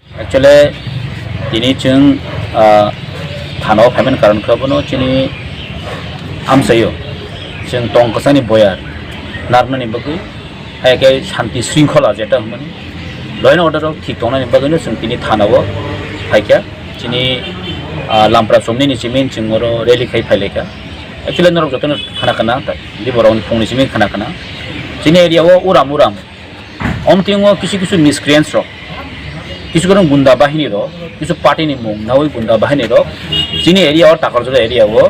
Actually, ini chung thano payment karon kabono chini amsayo chung tong kasani boyar narnani bagui hai ke shanti shrinkhla jeta humani loin order thik tongnani bagui no chung tini thanao hai kya chini lampra somni ni chimin chungoro rally khai phaileka actually norok jotono khana kana di borong phongni chimin khana kana chini area wo uram omtingo kisu miscreants ro কিছু করুন গুন্ডা বাহিনীরও কিছু party নিমুং না ওই গুন্ডা বাহিনীরও যিনি area আর টাকার জন্য এরিয়াও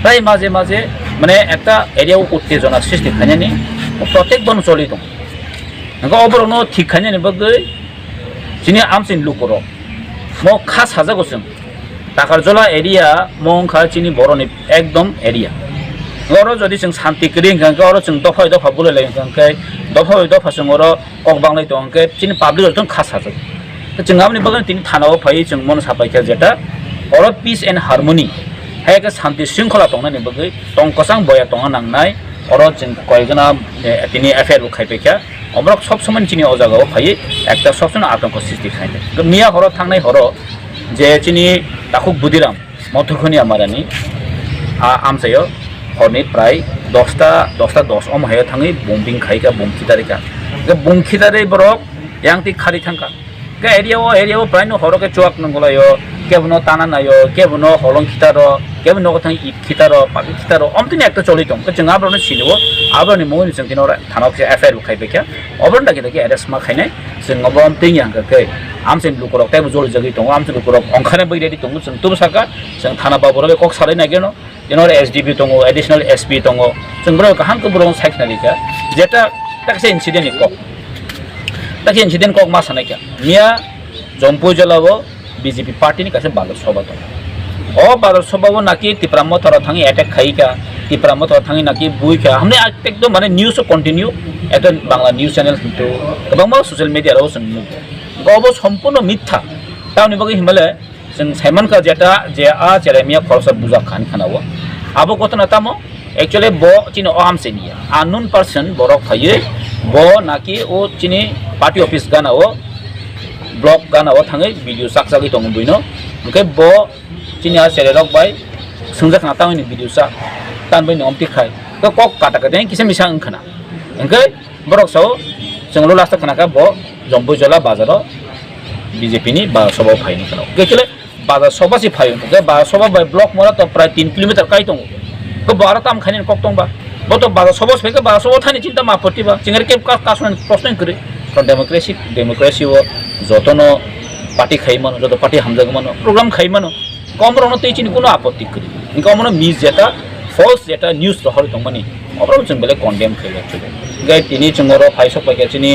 প্রায় মাঝে মাঝে মানে একটা এরিয়াও উত্তেজনা সৃষ্টি খাইনি প্রত্যেক বন চলি দं অবরণ ঠিক খাইনি বগৈ যিনি আমসিন লুকর ম খা সাজাগোসং টাকার জলা এরিয়া মং খা চিনি বরনি একদম এরিয়া গরো যদি जों শান্তি করিং গাঙ্কা আর जों দফায় দফা বলে লাইং গাঙ্কা দফায় দফা जों আর কক বাংলাই দं কে চিনি পাবলিক জং খা সাজাগ जों आमनि बगल तिन थानाव फाय जों मन सापायखा जेटा और पीस एंड हार्मनी है के शांति श्रृंखला दंनानि बगै टंकसां बया दंगा नांनाय और जों कयजना तिनि एफआईआर खायपेखा अमरक सब समय चिनि अजागाव फाय एकटा सबसन आतंक सृष्टि खायदे मिया हर थांनाय हर जे चिनि ताखुक बुदिराम मथुखनि आमारानि आमसायो हरनि प्राय 10 अम हाय थाङै बम्बिं खायका बमखिदारिका के बमखिदारि बरक यांति खारि थांका के एरिया प्राय नो हर के चुआक नंगलायो केबनो ताना नायो केबनो हलं खितारो केबनो गथां इट खितारो पाबि खितारो अमतिनि एकटा चलि दं के जों आब्रनो सिनिबो आब्रनि मोनि जों दिनो थानाव के एफआईआर खायबेखा अब्रन दाके एरेस्ट मा खायनाय जों अब्रम तिनि हांगके आमसिन लुकरक ताइबो जल जगि दं आमसिन लुकरक अंखाने बैरेदि दं जों तुब साका जों थाना बाबुरले कक सारै नागिनो दिनो एसडीबी दं एडिशनल एसपी दं जों ब्रो हांको ब्रो साइखनालिका जेटा ताकसे इन्सिडेन्ट कक ताकि इंसिडेंट को मा सानाय क्या मिया जम्पु जलावो बीजेपी पार्टी नि कासे बालर सभा दं ओ बालर सभावो नाकि तिप्राम थरा थांगी अटैक खाइका तिप्राम थरा थांगी नाकि बुइका हमने एकदम माने न्यूज कंटिन्यू एटा बांग्ला न्यूज चैनल तो गोबां सोशल मीडिया रो जों गबो सम्पूर्ण मिथ्या तावनि बगै हिमाले जों साइमन का जेटा जे आ जेरेमिया खरसा बुजा खान खानावो आबो गतना तामो एक्चुअली बो चिनो आमसेनिया अननोन पर्सन बरक फाये बो नाकि ओ चिनि पार्टी ऑफिस गानाओ ब्लॉक गानाओ थाङै भिडियो साकसागै दं बुइनो ओंखाय बो चिनिया सेरेरक बाय सोंजाखना तावनि भिडियो सा तानबै नमति खाय तो कक काटाका दें किसे मिसा ओंखाना ओंखाय बरक साव जोंल लास्ट खानाका बो जम्बु जला बाजाराव बीजेपी नि बा सभा फायनि खानाव गेकले बाजार सभा सि फायो ओंखाय बा सभा बाय ब्लॉक मरा तो प्राय 3 किलोमीटर काय दं को बारा ताम खायनि कक दंबा বতো বারো সবস ফেকে 1200 থানি চিন্তা মা পড়তিবা চিংরে কে কাসন প্রশ্ন করে কারণ ডেমোক্রেসি ও যতন পার্টি খাইমানো যত পার্টি হামজাগমানো প্রোগ্রাম খাইমানো কম রণতেই চিনি কোনো আপত্তি করি ইনকা মনে মিস যেটা ফলস যেটা নিউজ রহর দংমানি অবরম जों বেলে কন্ডেম খাই एक्चुअली गाय तिनी जोंरो फाइसो पाके चिनी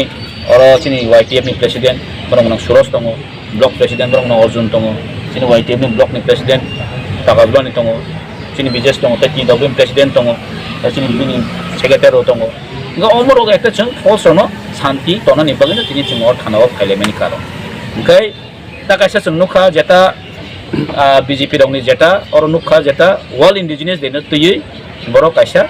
चिनी YTF नि प्रेसिडेंट बरं सुरज दङ ब्लक प्रेसिडेंट बरं अर्जुन दङ चिनी YTF नि ब्लक नि प्रेसिडेंट तागाब्लानि दङ चिनी बिजेस दङ TW प्रेसिडेंट दङ चिनी बिनि सेक्रेटारि दङ इनका अमरो একটা जों फलस न शांति तनानि बगैनो तिनी जों थानाव फाइलेमेनि कारण ओंखाय दा कायसा जों नुखा जेता BJP रंनि जेटा और नुखा जेटा वर्ल्ड इंडिजिनियस देनो तयै बर' कायसा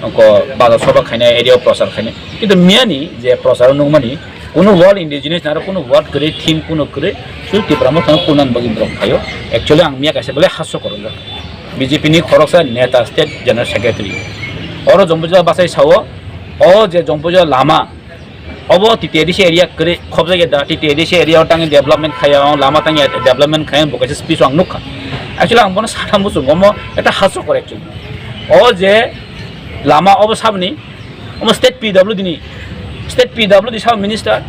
को बाजार सभा खाने एरिया प्रचार खाने किंतु मियानी जे प्रचार नंगमानी कोनो वर्ल्ड इंडिजिनियस नारा कोनो वर्ड करे थीम कोनो करे सुति ब्रह्म थां कुनान बगि ब्रह्म खायो एक्चुअली आं मिया कायसा बोले हास्य करन BJP नि खरकसा नेता स्टेट जनरल सेक्रेटारि और जम्बुजा बासाय सावो ओ जे जम्बुजा लामा अब टिटिएडिस एरिया करे खबजा गेदा टिटिएडिस एरिया टांगे डेभलपमेंट खाया लामा टांगे डेभलपमेंट खाया बकायसे स्पीच आं नुखा एक्चुअली आं बनो साथाम बुसु गमो एटा हास्य करे एक्चुअली ओ जे लामा अब साबनि अब स्टेट PW दिनी स्टेट PW दि साब मिनिस्टार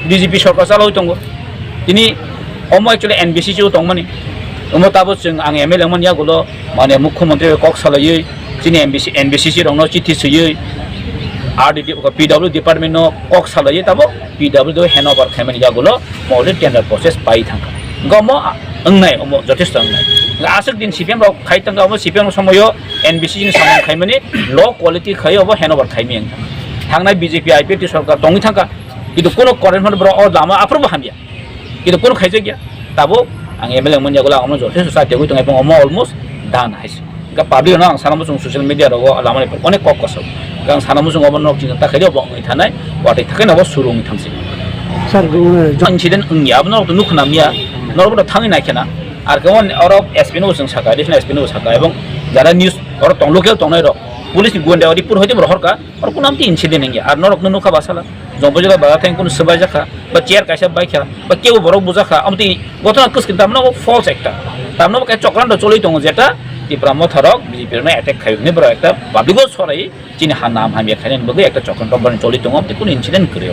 BJP सरकार चालाव दङ दिनी अम एक्चुअली NBC जो दंमानि अम ताबो जों आं MLA मोन यागुलो माने मुख्यमंत्री कक सालायै दिनी NBCC रंनो चिठी सयै RDD PW डिपार्टमेंट नो कक सालायै ताबो PW दो हेनओभार खायमानि यागुलो मले टेंडर प्रोसेस पाइ थांखा गमो अंनाय अम जथेष्ट अंनाय आसक दिन CPM राव खाइ थांगा अम CPM समयो NBC नि सामान खायमानि लो क्वालिटी खायो अब हेनओभार खायमि आं थांनाय BJP IPT सरकार दंनि थांगा किन्तु कोनो करेन्ट ब्र अ लामा आफरबो हामिया किन्तु कोनो खायजे गया ताबो आं MLA मोन यागुलो आं जथेष्ट साथि गय दङ अम अलमोस्ट दान हाइस गा पाब्लिक न आं सानामु जों ससियेल मिडिया राव लामानि अनेक कक कसो गां सानामु जों अबन नक चिन्ता खायदो बंगै थानाय वाटै थाखाय नबो सुरुंनि थांसि सर इन्सिडेंट याबनो नुखना मिया नरबो थाङै नायखेना আর কেমন ওর এসপি নো जों साका एडिशनल एसपी नो साका এবং যারা নিউজ ওর টং লোকেল টংনাই র পুলিশ গুন্ডা রিপোর্ট হইতে রহরকা আর কোন আমতি ইনসিডেন্ট নেই আর নরক নুখা বাসালা জম্পজলা বাগা থাই কোন সবাই জাখা বা চেয়ার কাইসা বাইখা বা কেউ বড় বুঝাখা আমতি ঘটনা কসকিন তামনা ফলস একটা তামনা কা চক্রান্ত চলাই দङ যেটা টিপ্রাম থরক BJP नो अटैक खाइने बरा একটা পাবলিক সরাই চিনি হা নাম হামিয়া খাইনে বগে একটা চক্রান্ত বনে চলি দङ আমতি কোন ইনসিডেন্ট করে